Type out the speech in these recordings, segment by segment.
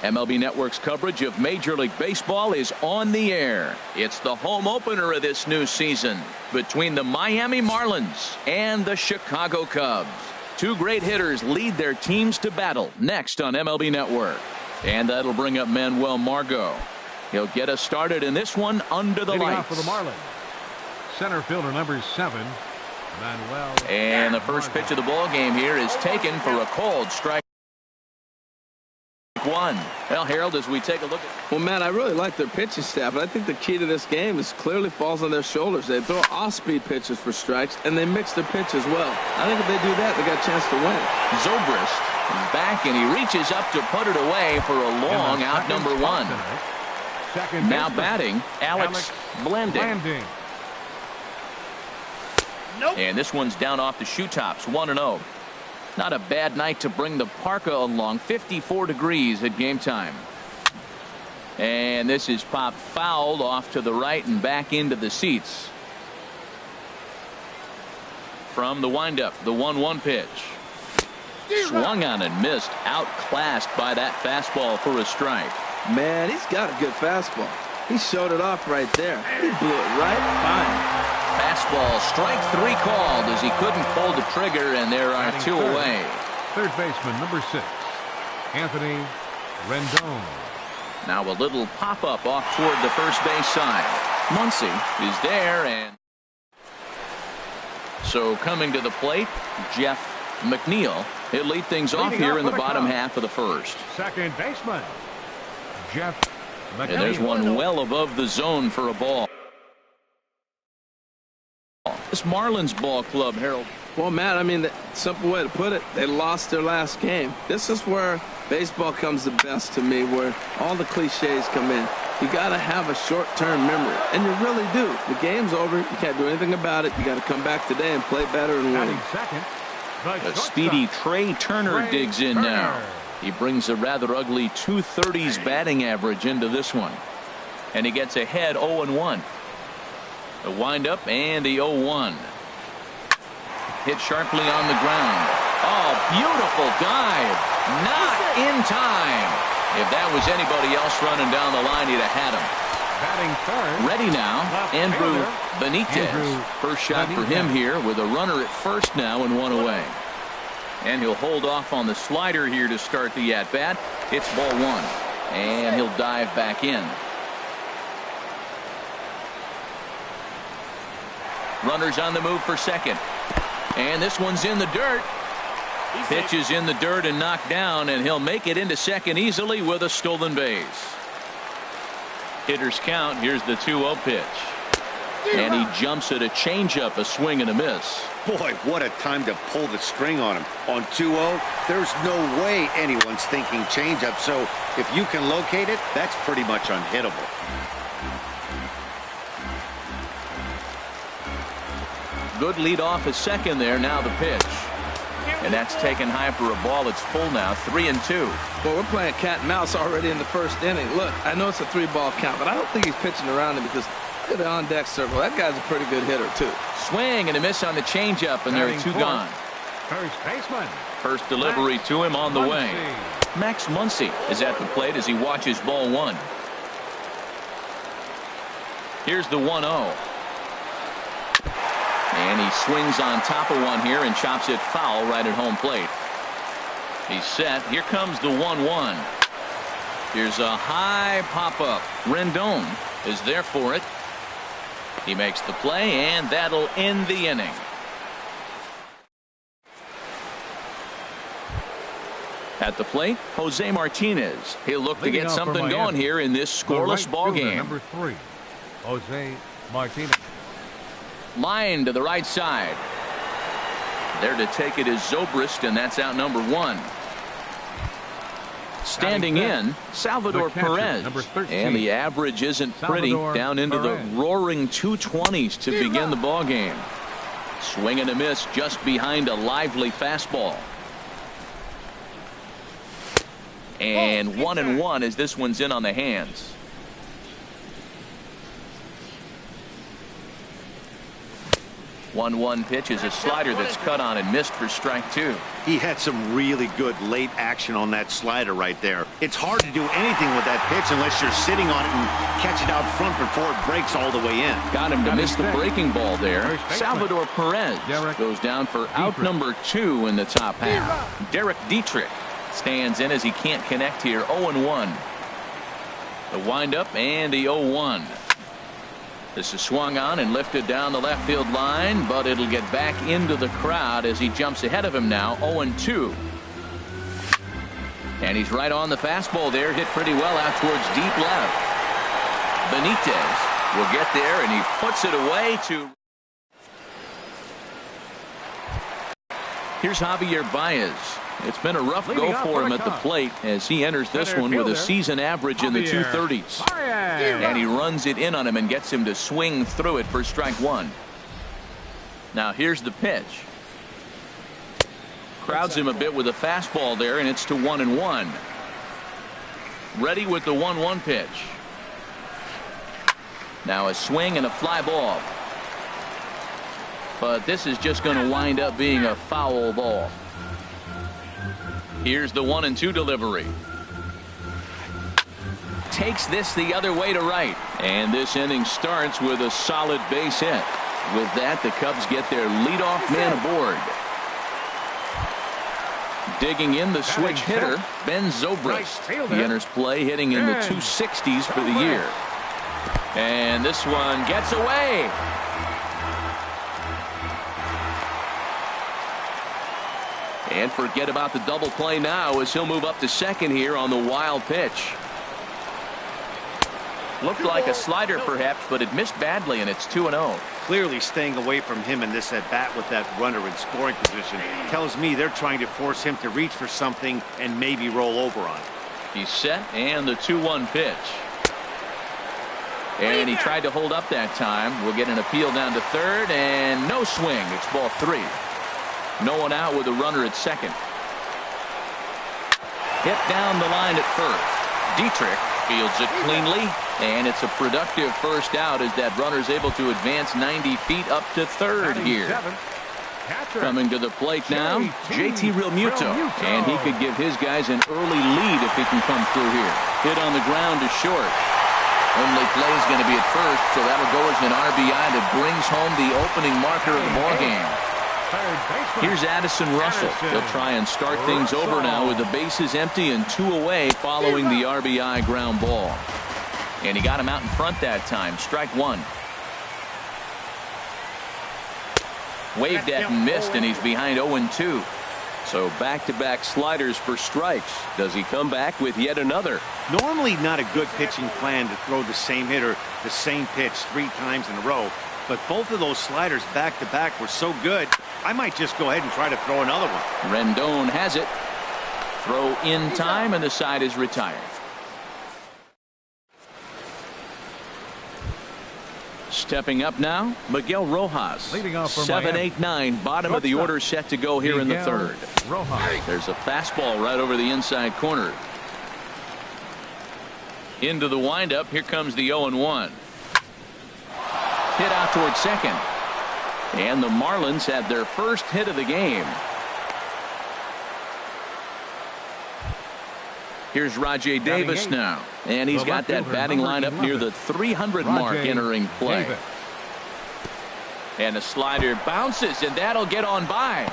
MLB Network's coverage of Major League Baseball is on the air. It's the home opener of this new season between the Miami Marlins and the Chicago Cubs. Two great hitters lead their teams to battle next on MLB Network. And that'll bring up Manuel Margot. He'll get us started in this one under the lights. For the Marlins, center fielder number 7, Manuel. And the first pitch of the ball game here is taken for a called strike one. Well, Harold, as we take a look at... Well, Matt, I really like their pitching staff, and I think the key to this game is clearly falls on their shoulders. They throw off-speed pitches for strikes, and they mix their pitch as well. I think if they do that, they got a chance to win. Zobrist is back, and he reaches up to put it away for a long out number 1. Now batting, Alex Blanding. Nope. And this one's down off the shoe tops, 1-0. Not a bad night to bring the parka along. 54 degrees at game time. And this is popped fouled off to the right and back into the seats. From the windup, the 1-1 pitch. Swung on and missed. Outclassed by that fastball for a strike. Man, he's got a good fastball. He showed it off right there. He blew it right by him. Fastball, strike 3 called as he couldn't pull the trigger, and there are 2 away. Third baseman number 6, Anthony Rendon. Now a little pop-up off toward the first base side. Muncy is there, and so coming to the plate, Jeff McNeil. He'll lead things off here in the bottom half of the first. Second baseman, Jeff McNeil. And there's one well above the zone for a ball. This Marlins ball club, Harold. Well, Matt, I mean, the simple way to put it, they lost their last game. This is where baseball comes the best to me, where all the cliches come in. You got to have a short-term memory, and you really do. The game's over. You can't do anything about it. You got to come back today and play better and win. Second, a speedy Trey Turner digs in now. He brings a rather ugly 230s batting average into this one. And he gets ahead 0-1. The windup and the 0-1. Hit sharply on the ground. Oh, beautiful dive. Not in time. If that was anybody else running down the line, he'd have had him. Batting third. Ready now, Andrew Benitez. First shot for him here with a runner at first now and 1 away. And he'll hold off on the slider here to start the at-bat. It's ball 1. And he'll dive back in. Runners on the move for second. And this one's in the dirt. Pitch is in the dirt and knocked down, and he'll make it into second easily with a stolen base. Hitters count. Here's the 2-0 pitch. And he jumps at a changeup, a swing and a miss. Boy, what a time to pull the string on him. On 2-0, there's no way anyone's thinking changeup, so if you can locate it, that's pretty much unhittable. Good lead off a second there. Now the pitch. And that's taken high for a ball. It's full now. 3-2. Well, we're playing cat and mouse already in the first inning. Look, I know it's a 3-ball count, but I don't think he's pitching around him because look at the on-deck circle. That guy's a pretty good hitter, too. Swing and a miss on the changeup, and there are 2 gone. First baseman. First delivery to him on the way. Max Muncy is at the plate as he watches ball 1. Here's the 1-0. And he swings on top of one here and chops it foul right at home plate. He's set. Here comes the 1-1. Here's a high pop-up. Rendon is there for it. He makes the play, and that'll end the inning. At the plate, Jose Martinez. He'll look to get something going here in this scoreless ball game. Number 3, Jose Martinez. Line to the right side. There to take it is Zobrist, and that's out number 1. Standing in, Salvador Perez. And the average isn't pretty. Down into the roaring 220s to begin the ball game. Swing and a miss just behind a lively fastball. And 1-1 as this one's in on the hands. 1-1 pitch is a slider that's cut on and missed for strike 2. He had some really good late action on that slider right there. It's hard to do anything with that pitch unless you're sitting on it and catch it out front before it breaks all the way in. Got him to miss the breaking ball there. Salvador Perez goes down for out number 2 in the top half. Derek Dietrich stands in as he can't connect here. 0-1. The windup and the 0-1. This is swung on and lifted down the left field line, but it'll get back into the crowd as he jumps ahead of him now. 0-2. And he's right on the fastball there, hit pretty well out towards deep left. Benitez will get there, and he puts it away to. Here's Javier Baez. It's been a rough go for him at the plate as he enters this one with a season average in the 230s. And he runs it in on him and gets him to swing through it for strike 1. Now here's the pitch. Crowds him a bit with a fastball there, and it's to 1-1. Ready with the 1-1 pitch. Now a swing and a fly ball. But this is just going to wind up being a foul ball. Here's the 1-2 delivery. Takes this the other way to right. And this inning starts with a solid base hit. With that, the Cubs get their leadoff man aboard. Digging in the switch hitter, Ben Zobrist. He enters play hitting in the 260s for the year. And this one gets away. And forget about the double play now as he'll move up to second here on the wild pitch. Looked like a slider perhaps, but it missed badly, and it's 2-0. Clearly staying away from him in this at-bat with that runner in scoring position tells me they're trying to force him to reach for something and maybe roll over on it. He's set, and the 2-1 pitch. And he tried to hold up that time. We'll get an appeal down to third, and no swing. It's ball 3. No one out with a runner at second. Hit down the line at first. Dietrich fields it cleanly, and it's a productive first out as that runner's able to advance 90 feet up to third here. Coming to the plate now, JT Realmuto, and he could give his guys an early lead if he can come through here. Hit on the ground to short. Only play is going to be at first, so that'll go as an RBI that brings home the opening marker of the ball game. Here's Addison Russell. He'll try and start things over now with the bases empty and 2 away following the RBI ground ball. And he got him out in front that time. Strike 1. Waved at and missed, and he's behind 0-2. So back-to-back sliders for strikes. Does he come back with yet another? Normally not a good pitching plan to throw the same hitter the same pitch 3 times in a row. But both of those sliders back-to-back were so good, I might just go ahead and try to throw another one. Rendon has it. Throw in time, and the side is retired. Stepping up now, Miguel Rojas. 7-8-9, bottom of the order set to go here in the third. There's a fastball right over the inside corner. Into the windup, here comes the 0-1. Hit out towards second. And the Marlins had their first hit of the game. Here's Rajay Davis now. And he's got that batting lineup near the 300 mark entering play. And the slider bounces, and that'll get on by.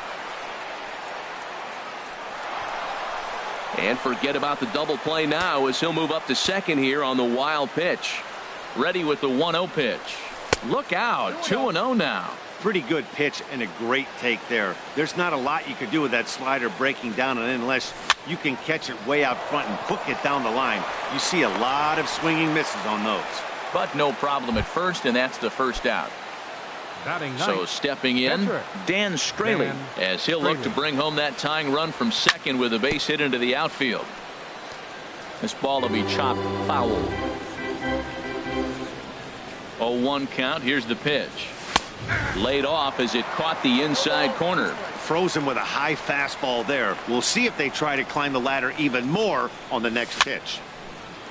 And forget about the double play now as he'll move up to second here on the wild pitch. Ready with the 1-0 pitch. Look out, 2-0 now. Pretty good pitch and a great take there. There's not a lot you could do with that slider breaking down, and unless you can catch it way out front and hook it down the line, you see a lot of swinging misses on those. But no problem at first, and that's the first out. So stepping in, Dan Straley, as he'll look to bring home that tying run from second with a base hit into the outfield. This ball will be chopped foul. 0-1 count. Here's the pitch. Laid off as it caught the inside corner. Froze him with a high fastball there. We'll see if they try to climb the ladder even more on the next pitch.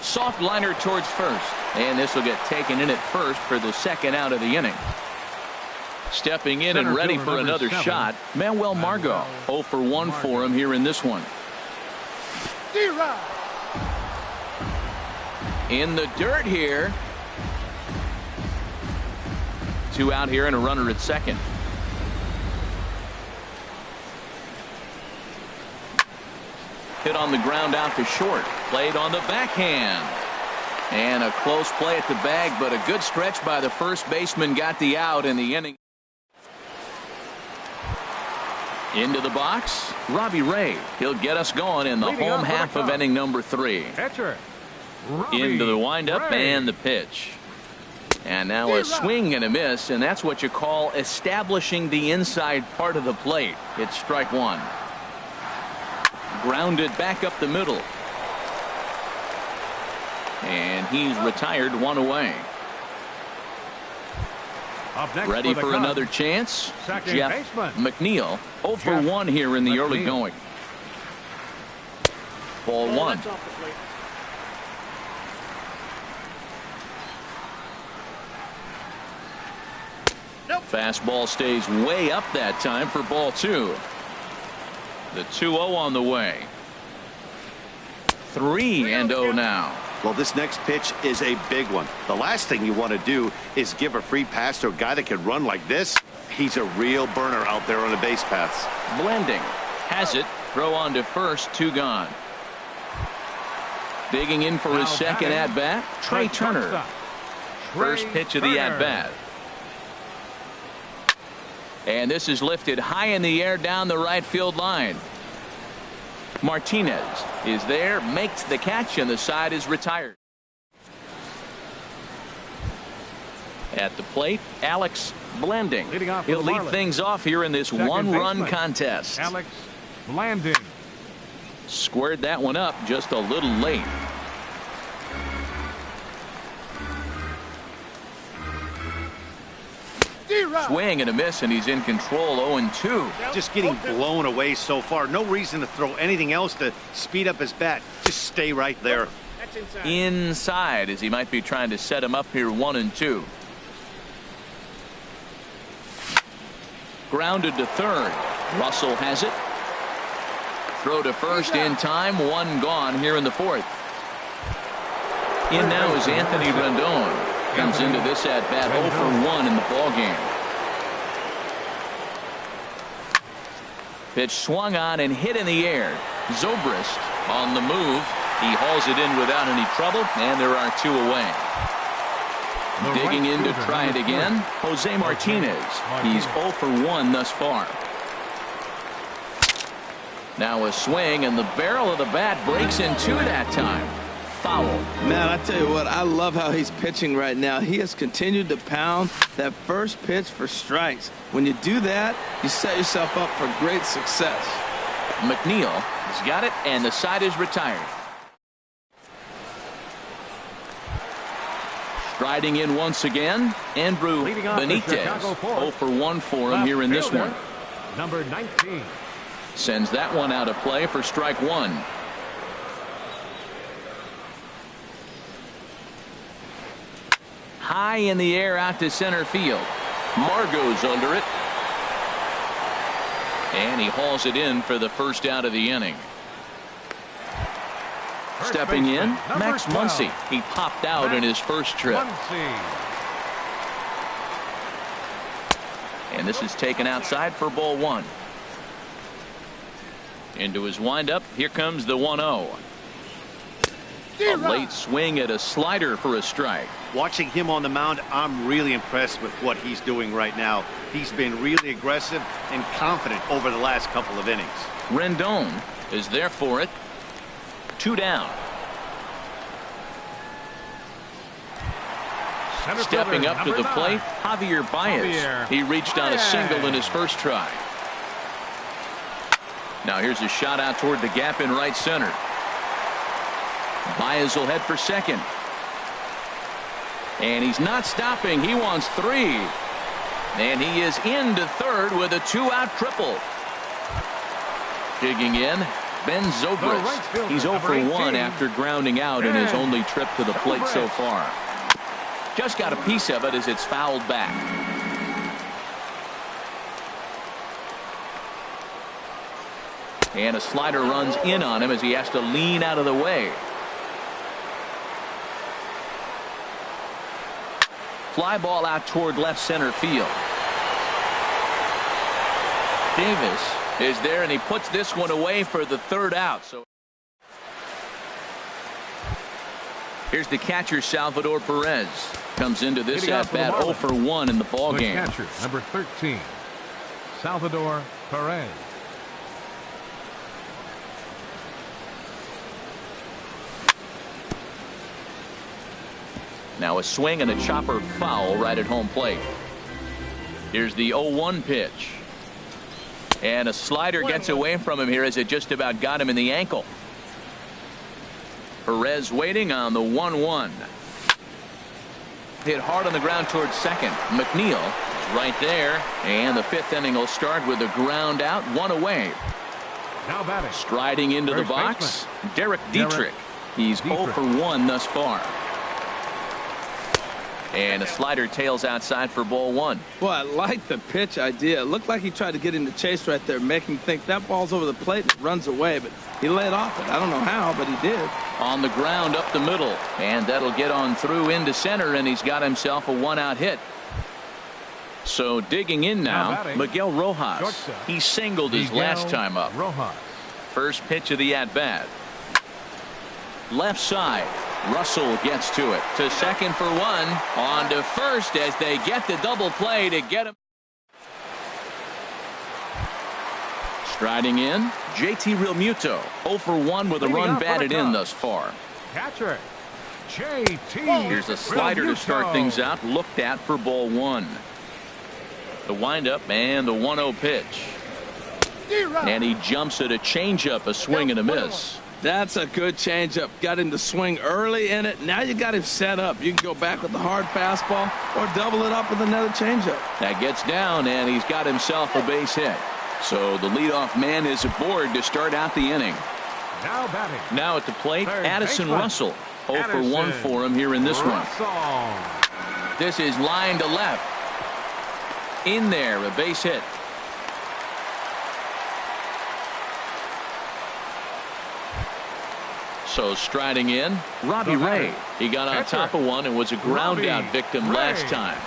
Soft liner towards first, and this will get taken in at first for the second out of the inning. Stepping in and ready for another shot, Manuel Margot. 0 for 1 for him here in this one. in the dirt here. 2 out here and a runner at second. Hit on the ground out to short. Played on the backhand. And a close play at the bag, but a good stretch by the first baseman got the out in the inning. Into the box, Robbie Ray. He'll get us going in the home half of inning number 3. Catcher, Into the windup and the pitch. And now a swing and a miss, and that's what you call establishing the inside part of the plate. It's strike 1. Grounded back up the middle. And he's retired, 1 away. Ready for another chance. Jeff McNeil. 0 for 1 here in the early going. Ball 1. Fastball stays way up that time for ball 2. The 2-0 on the way. 3-0 now. Well, this next pitch is a big one. The last thing you want to do is give a free pass to a guy that can run like this. He's a real burner out there on the base paths. Blending has it. Throw on to first. 2 gone. Digging in for his second at bat, Trey Turner. First pitch of the at bat. And this is lifted high in the air down the right field line. Martinez is there, makes the catch, and the side is retired. At the plate, Alex Blanding. He'll lead things off here in this one-run contest. Alex Blanding. Squared that one up just a little late. Swing and a miss, and he's in control. 0-2. Just getting blown away so far. No reason to throw anything else to speed up his bat. Just stay right there. Inside, as he might be trying to set him up here. 1-2. Grounded to third. Russell has it. Throw to first in time. 1 gone here in the 4th. In now is Anthony Rendon. Comes into this at bat 0 for 1 in the ball game. Pitch swung on and hit in the air. Zobrist on the move. He hauls it in without any trouble, and there are 2 away. Digging in to try it again, Jose Martinez. He's 0 for 1 thus far. Now a swing, and the barrel of the bat breaks in 2 that time. Foul. Man, I tell you what, I love how he's pitching right now. He has continued to pound that first pitch for strikes. When you do that, you set yourself up for great success. McNeil has got it, and the side is retired. Striding in once again, Andrew Benitez. 0 for 1 for him here in this one. Number 19. Sends that one out of play for strike 1. High in the air out to center field. Margot's under it. And he hauls it in for the first out of the inning. Stepping in, Max Muncy. He popped out in his first trip. And this is taken outside for ball 1. Into his windup. Here comes the 1-0. A late swing at a slider for a strike. Watching him on the mound, I'm really impressed with what he's doing right now. He's been really aggressive and confident over the last couple of innings. Rendon is there for it. 2 down. Stepping up to the plate, Javier Baez. He reached on a single in his first try. Now here's a shot out toward the gap in right center. Baez will head for second. And he's not stopping. He wants 3. And he is into third with a 2-out triple. Digging in, Ben Zobrist. He's 0 for 1 after grounding out in his only trip to the plate so far. Just got a piece of it as it's fouled back. And a slider runs in on him as he has to lean out of the way. fly ball out toward left center field. Davis is there, and he puts this one away for the third out. So here's the catcher, Salvador Perez. Comes into this at bat 0 for 1 in the ball game. Catcher, number 13, Salvador Perez. Now a swing and a chopper foul right at home plate. Here's the 0-1 pitch. And a slider gets away from him here as it just about got him in the ankle. Perez waiting on the 1-1. Hit hard on the ground towards second. McNeil is right there. And the fifth inning will start with a ground out, one away. Now batting. Striding into the box, Derek Dietrich. He's 0 for 1 thus far. And a slider tails outside for ball 1. Well, I like the pitch idea. It looked like he tried to get into chase right there, making him think that ball's over the plate and runs away, but he laid off it. I don't know how, but he did. On the ground up the middle, and that'll get on through into center, and he's got himself a 1-out hit. So digging in now, Miguel Rojas. He singled his last time up. First pitch of the at-bat. Left side. Russell gets to it. To second for 1. On to first as they get the double play to get him. Striding in, JT Realmuto. 0 for 1 with a run batted in thus far. Catcher, JT. Here's a slider to start things out. Looked at for ball 1. The windup and the 1-0 pitch. And he jumps at a changeup, a swing and a miss. That's a good changeup. Got him to swing early in it. Now you got him set up. You can go back with the hard fastball or double it up with another changeup. That gets down, and he's got himself a base hit. So the leadoff man is aboard to start out the inning. Now batting. Now at the plate, Addison Russell. 0 for 1 for him here in this one. This is line to left. In there, a base hit. So striding in, Robbie Ray. He got on top of one and was a ground out victim last time.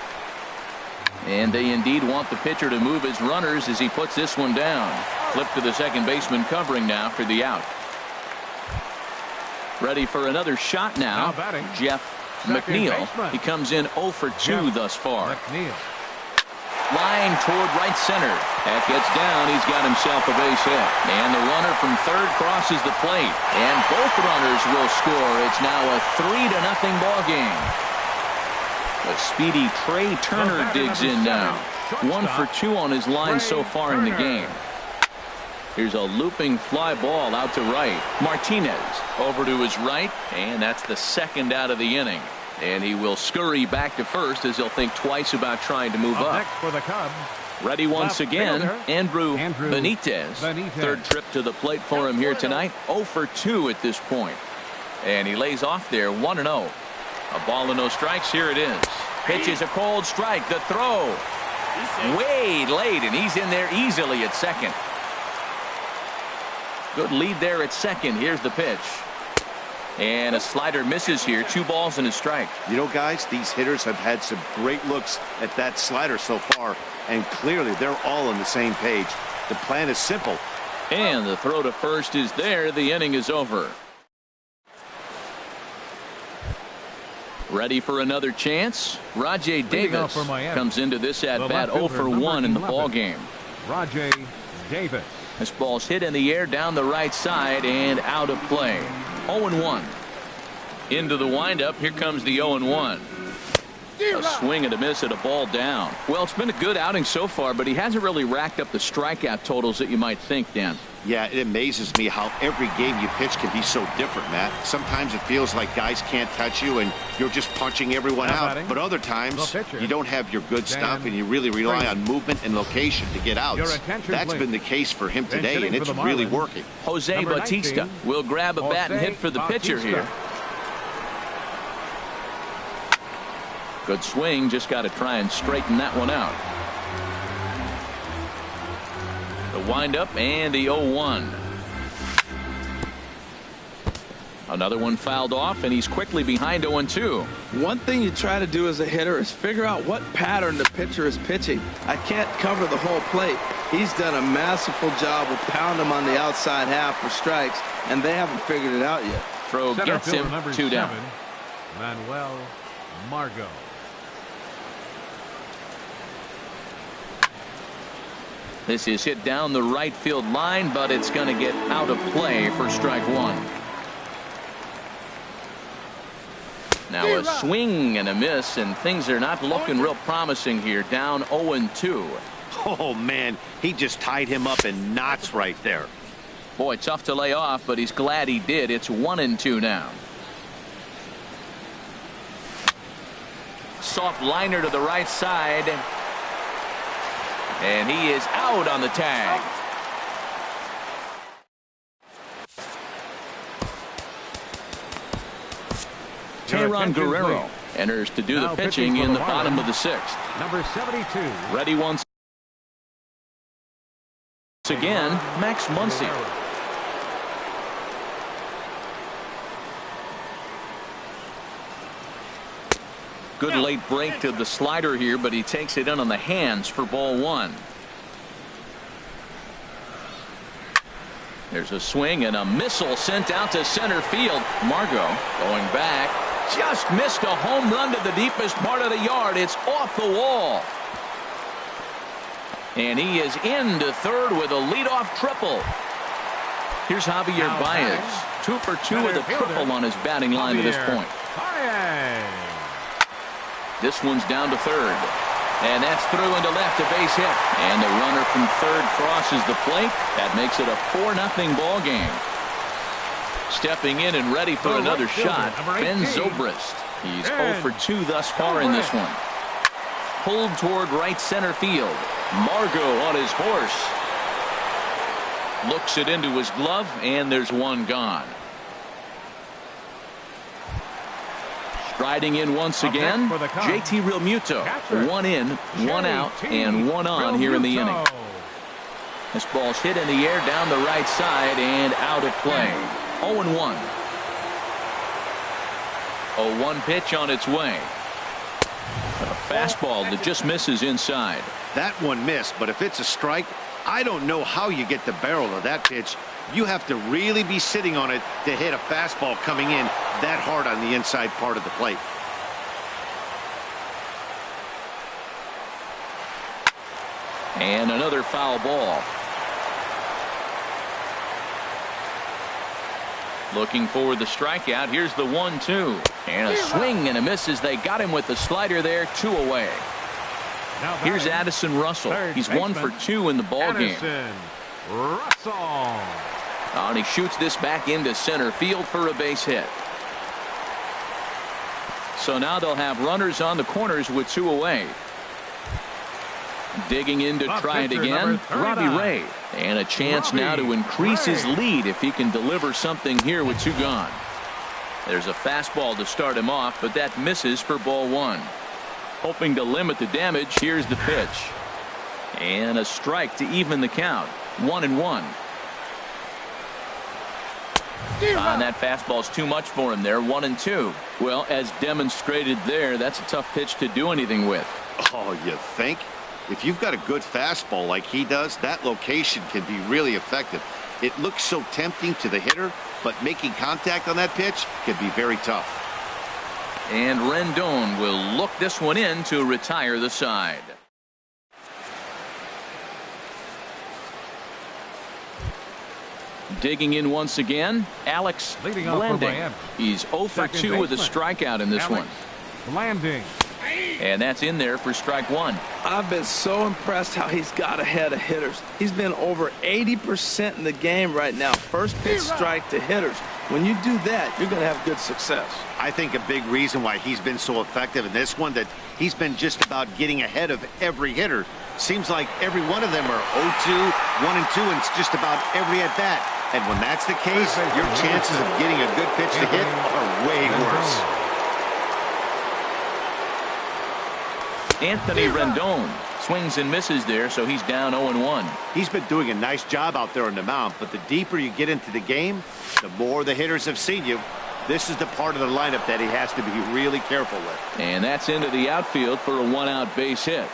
And they indeed want the pitcher to move his runners as he puts this one down. Flip to the second baseman covering now for the out. Ready for another shot now. Jeff McNeil. He comes in 0 for 2 thus far. Line toward right center. That gets down. He's got himself a base hit. And the runner from third crosses the plate. And both runners will score. It's now a 3-0 ball game. A speedy Trey Turner digs in now. 1 for 2 on his line so far in the game. Here's a looping fly ball out to right. Martinez over to his right. And that's the second out of the inning. And he will scurry back to first as he'll think twice about trying to move up. Next for the Cubs. Ready once again, Andrew Benitez. Third trip to the plate for him here tonight. 0 for 2 at this point. And he lays off there 1-0. A ball and no strikes. Here it is. Pitch is a cold strike. The throw. Way late, and he's in there easily at second. Good lead there at second. Here's the pitch. And a slider misses here. 2 balls and a strike. You know, guys, these hitters have had some great looks at that slider so far, and clearly they're all on the same page. The plan is simple. And the throw to first is there. The inning is over. Ready for another chance? Rajay Davis comes into this at bat 0 for 1 in the ball game. Rajay Davis. This ball's hit in the air down the right side and out of play. 0-1. Into the windup. Here comes the 0-1. A swing and a miss at a ball down. Well, it's been a good outing so far, but he hasn't really racked up the strikeout totals that you might think, Dan. Yeah, it amazes me how every game you pitch can be so different, Matt. Sometimes it feels like guys can't touch you and you're just punching everyone out. But other times you don't have your good stuff and you really rely on movement and location to get outs. That's been the case for him today, and it's really working. Jose Bautista will grab a bat and hit for the pitcher here. Good swing. Just got to try and straighten that one out. The windup and the 0-1. Another one fouled off, and he's quickly behind 0-2. One thing you try to do as a hitter is figure out what pattern the pitcher is pitching. I can't cover the whole plate. He's done a masterful job of pounding him on the outside half for strikes, and they haven't figured it out yet. Throw gets him 2 down. Manuel Margot. This is hit down the right field line, but it's going to get out of play for strike 1. Now a swing and a miss, and things are not looking real promising here. Down 0-2. Oh, man, he just tied him up in knots right there. Boy, tough to lay off, but he's glad he did. It's 1-2 now. Soft liner to the right side. And he is out on the tag. Tayron Guerrero enters to do the pitching in the bottom of the 6th. Number 72. Ready once again, Max Muncy. Good late break to the slider here, but he takes it in on the hands for ball 1. There's a swing and a missile sent out to center field. Margot going back. Just missed a home run to the deepest part of the yard. It's off the wall. And he is into third with a leadoff triple. Here's Javier Baez. 2 for 2 with a triple on his batting line to this point. This one's down to third. And that's through into left, a base hit. And the runner from third crosses the plate. That makes it a 4-0 ball game. Stepping in and ready for another shot, Ben Zobrist. He's 0 for 2 thus far in this one. Pulled toward right center field. Margot on his horse. Looks it into his glove, and there's one gone. Striding in once again, JT Realmuto. 1 in, 1 out, and 1 on here in the inning. This ball's hit in the air down the right side and out of play. 0-1. A 1 pitch on its way. A fastball that just misses inside. That one missed, but if it's a strike, I don't know how you get the barrel of that pitch. You have to really be sitting on it to hit a fastball coming in that hard on the inside part of the plate. And another foul ball. Looking for the strikeout. Here's the 1-2. And a swing and a miss as they got him with the slider there. 2 away. Here's Addison Russell. He's 1 for 2 in the ball game. Russell. And he shoots this back into center field for a base hit. So now they'll have runners on the corners with 2 away. Digging in to try it again, Robbie Ray. And a chance now to increase his lead if he can deliver something here with 2 gone. There's a fastball to start him off, but that misses for ball 1. Hoping to limit the damage, here's the pitch. And a strike to even the count. 1-1. And that fastball's too much for him there. 1-2. Well, as demonstrated there, that's a tough pitch to do anything with. Oh, you think? If you've got a good fastball like he does, that location can be really effective. It looks so tempting to the hitter, but making contact on that pitch can be very tough. And Rendon will look this one in to retire the side. Digging in once again, Alex Blanding. He's 0 for 2 with a strikeout in this one. Blanding. And that's in there for strike 1. I've been so impressed how he's got ahead of hitters. He's been over 80% in the game right now. First pitch strike to hitters. When you do that, you're going to have good success. I think a big reason why he's been so effective in this one, that he's been just about getting ahead of every hitter. Seems like every one of them are 0-2, 1-2, and it's just about every at bat. And when that's the case, your chances of getting a good pitch to hit are way worse. Anthony Rendon swings and misses there, so he's down 0-1. He's been doing a nice job out there on the mound, but the deeper you get into the game, the more the hitters have seen you. This is the part of the lineup that he has to be really careful with. And that's into the outfield for a 1-out base hit.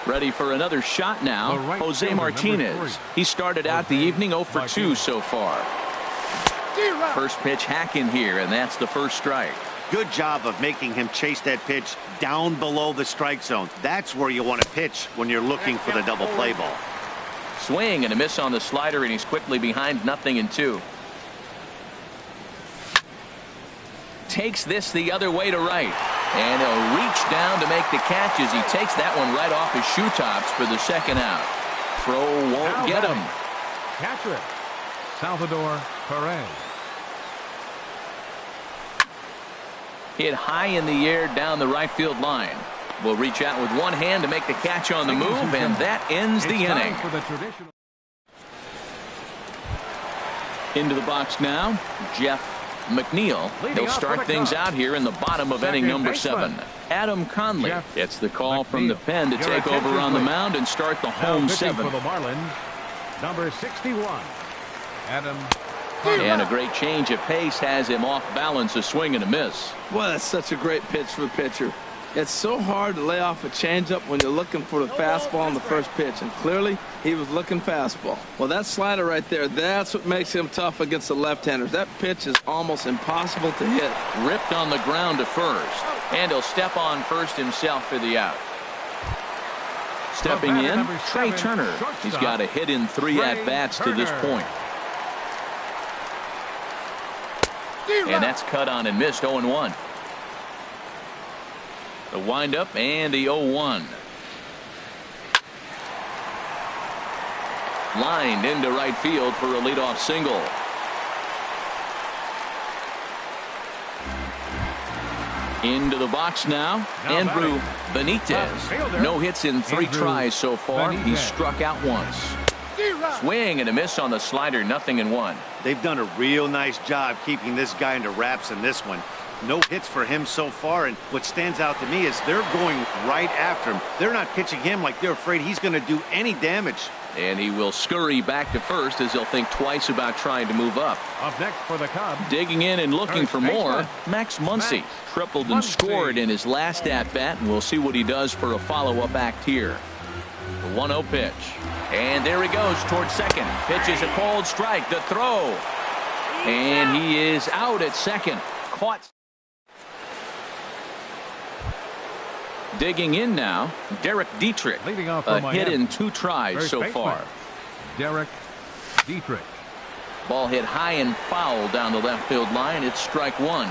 Ready for another shot now, Jose Martinez. He started out the evening 0 for 2 so far. First pitch hacking here, and that's the first strike. Good job of making him chase that pitch down below the strike zone. That's where you want to pitch when you're looking for the double play ball. Swing and a miss on the slider, and he's quickly behind 0-2. Takes this the other way to right, and he'll reach down to make the catch as he takes that one right off his shoe tops for the second out. Throw won't get him. Catcher, Salvador Perez. Hit high in the air down the right field line. Will reach out with one hand to make the catch on the move, and that ends the inning. Into the box now, Jeff McNeil. He'll start things out here in the bottom of inning number 7. Adam Conley gets the call from the pen to take over on the mound and start the home 7. For the Marlins, number 61, Adam. And a great change of pace has him off balance, a swing and a miss. Well, that's such a great pitch for the pitcher. It's so hard to lay off a changeup when you're looking for the fastball on the first pitch, and clearly he was looking fastball. Well, that slider right there, that's what makes him tough against the left-handers. That pitch is almost impossible to hit. Ripped on the ground to first, and he'll step on first himself for the out. Stepping in, Trey Turner. He's got a hit in 3 at-bats to this point. And that's cut on and missed, 0-1. The windup and the 0-1. Lined into right field for a leadoff single. Into the box now, Andrew Benitez. No hits in 3 tries so far. He's struck out once. Swing and a miss on the slider, 0-1. They've done a real nice job keeping this guy into wraps in this one. No hits for him so far, and what stands out to me is they're going right after him. They're not pitching him like they're afraid he's going to do any damage. And he will scurry back to first as he'll think twice about trying to move up. Up next for the Cubs. Digging in and looking for more, Max Muncy. Tripled and scored in his last at-bat, and we'll see what he does for a follow-up act here. The 1-0 pitch. And there he goes towards second. Pitches a cold strike. The throw. And he is out at second. Caught. Digging in now, Derek Dietrich. Leading off a hit in 2 tries so far. Derek Dietrich. Ball hit high and foul down the left field line. It's strike 1.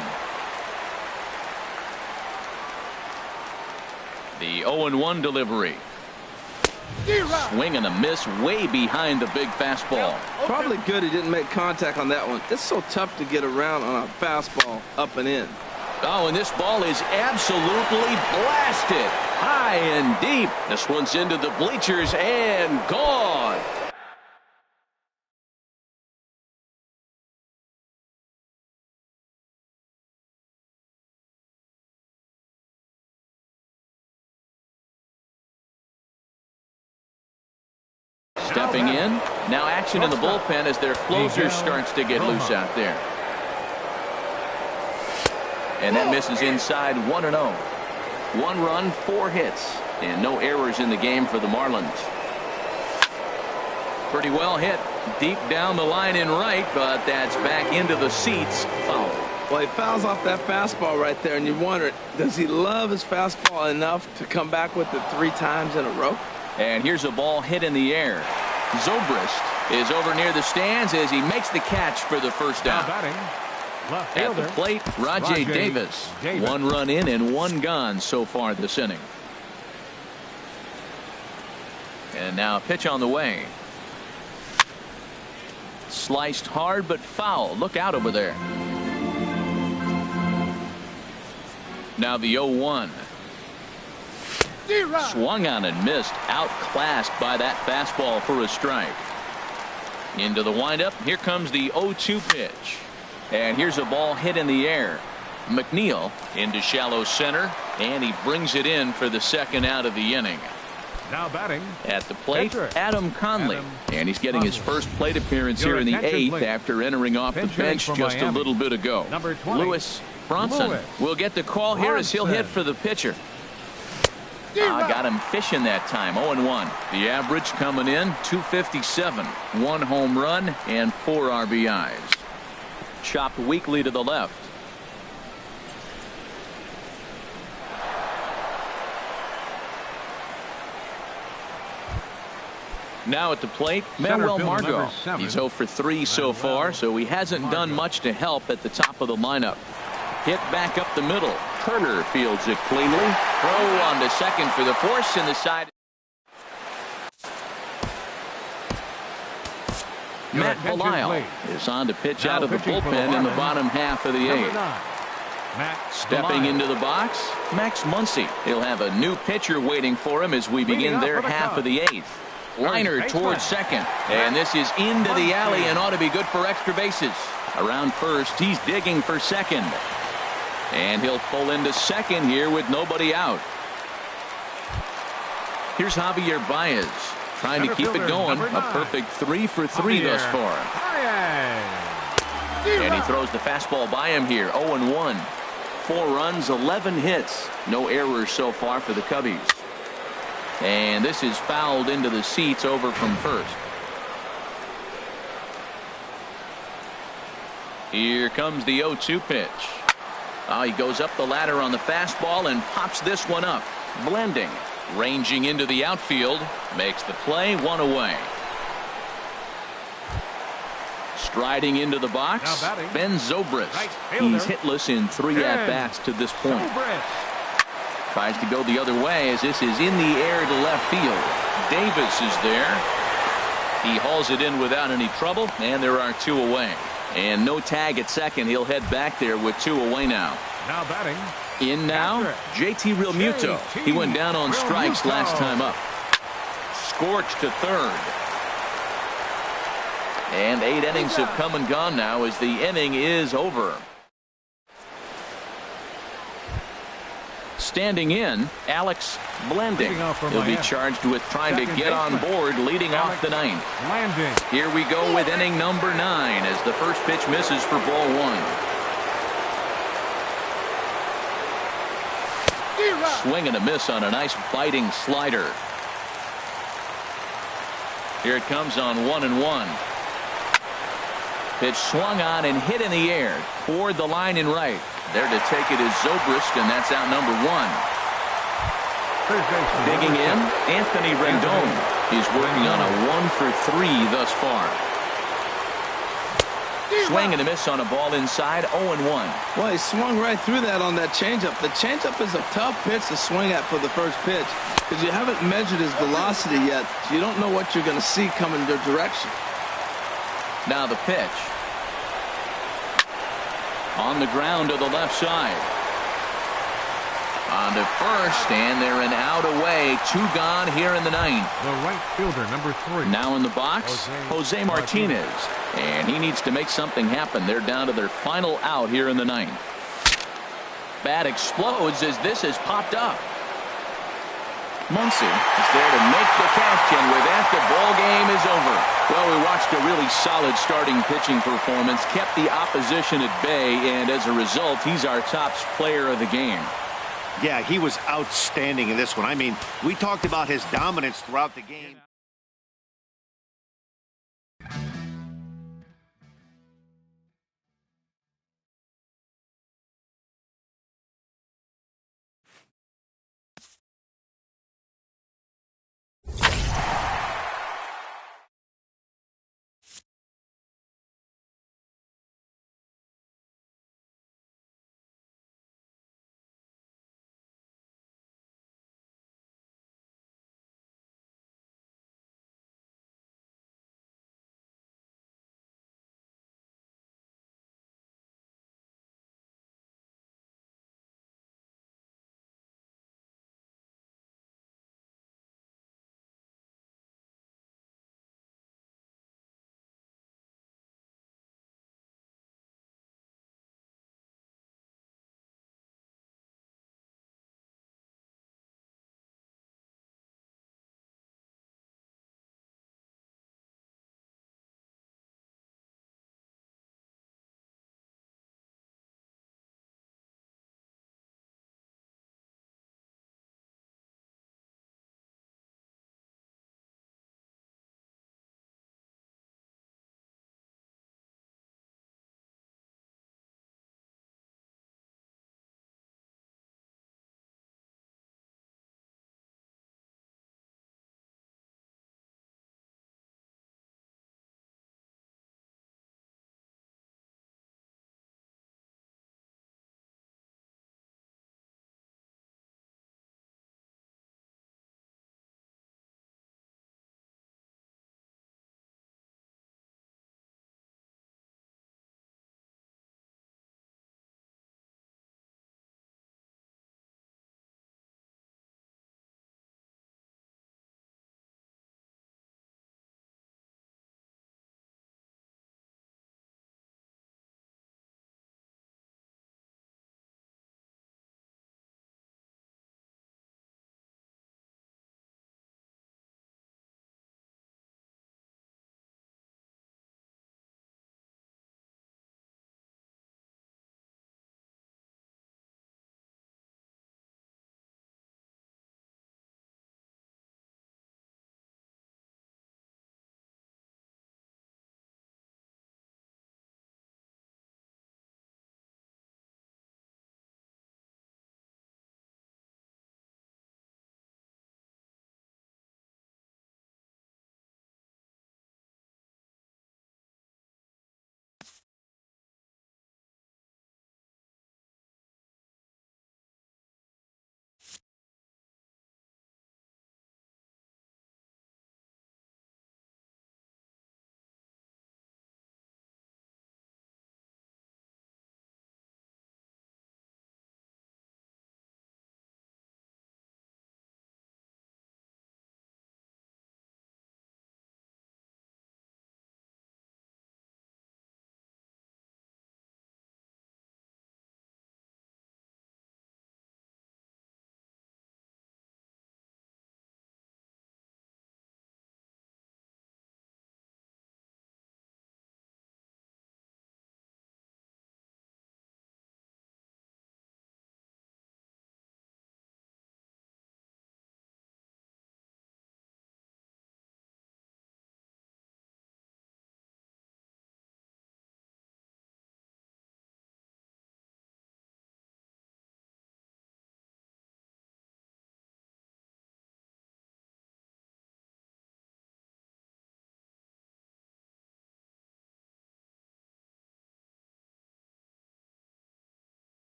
The 0-1 delivery. Swing and a miss way behind the big fastball. Probably good he didn't make contact on that one. It's so tough to get around on a fastball up and in. Oh, and this ball is absolutely blasted high and deep. This one's into the bleachers and gone. Stepping in. Now action in the bullpen as their closer starts to get loose out there. And that misses inside 1-0. 1 run, 4 hits, and no errors in the game for the Marlins. Pretty well hit deep down the line in right, but that's back into the seats. Foul. Well, he fouls off that fastball right there, and you wonder, does he love his fastball enough to come back with it 3 times in a row? And here's a ball hit in the air. Zobrist is over near the stands as he makes the catch for the first down. At the plate, Rajay Davis. 1 run in and 1 gone so far this inning. And now a pitch on the way. Sliced hard but foul. Look out over there. Now the 0-1. Swung on and missed. Outclassed by that fastball for a strike. Into the windup. Here comes the 0-2 pitch. And here's a ball hit in the air. McNeil into shallow center. And he brings it in for the second out of the inning. Now batting at the plate, pitcher, Adam Conley. And he's getting his first plate appearance here in the 8th after entering off the bench just a little bit ago. Number 20, Lewis Bronson will get the call here as he'll hit for the pitcher. Got him fishing that time. 0-1. The average coming in 257. 1 home run and 4 RBIs. Chopped weakly to the left. Now at the plate, Manuel Margot. He's 0 for 3 so far, so he hasn't done much to help at the top of the lineup. Hit back up the middle. Turner fields it cleanly. Throw on to second for the force in the side. Matt Belisle is on to pitch out of the bullpen in the bottom half of the 8th. Stepping into the box, Max Muncy. He'll have a new pitcher waiting for him as we begin their half of the 8th. Liner towards second, and this is into the alley and ought to be good for extra bases. Around first, he's digging for second. And he'll pull into second here with nobody out. Here's Javier Baez trying to keep it going. A perfect 3 for 3 thus far. And he throws the fastball by him here. 0-1. 4 runs, 11 hits. No errors so far for the Cubbies. And this is fouled into the seats over from first. Here comes the 0-2 pitch. He goes up the ladder on the fastball and pops this one up. Blending. Ranging into the outfield. Makes the play. 1 away. Striding into the box. Ben Zobrist. He's hitless in 3 at-bats to this point. Tries to go the other way as this is in the air to left field. Davis is there. He hauls it in without any trouble, and there are 2 away. And no tag at second. He'll head back there with 2 away now. Now batting. In now, JT Realmuto. He went down on strikes last time up. Scorched to third. And 8 innings have come and gone now as the inning is over. Standing in, Alex Blending. He'll be charged with trying to get on board leading off the 9th. Here we go with inning number 9 as the first pitch misses for ball 1. Swing and a miss on a nice biting slider. Here it comes on 1-1. Pitch swung on and hit in the air toward the line and right. There to take it is Zobrist, and that's out number 1. Digging in, Anthony Rendon. He's working on a 1 for 3 thus far. Swing and a miss on a ball inside. 0-1. Well, he swung right through that on that changeup. The changeup is a tough pitch to swing at for the first pitch because you haven't measured his velocity yet. So you don't know what you're going to see coming your direction. Now the pitch. On the ground to the left side. On to first, and they're an out away. 2 gone here in the 9th. The right fielder, number 3. Now in the box, Jose Martinez. And he needs to make something happen. They're down to their final out here in the 9th. Bat explodes as this has popped up. Muncy is there to make the catch, and with that, the ball game is over. Well, we watched a really solid starting pitching performance, kept the opposition at bay, and as a result, he's our top player of the game. Yeah, he was outstanding in this one. I mean, we talked about his dominance throughout the game.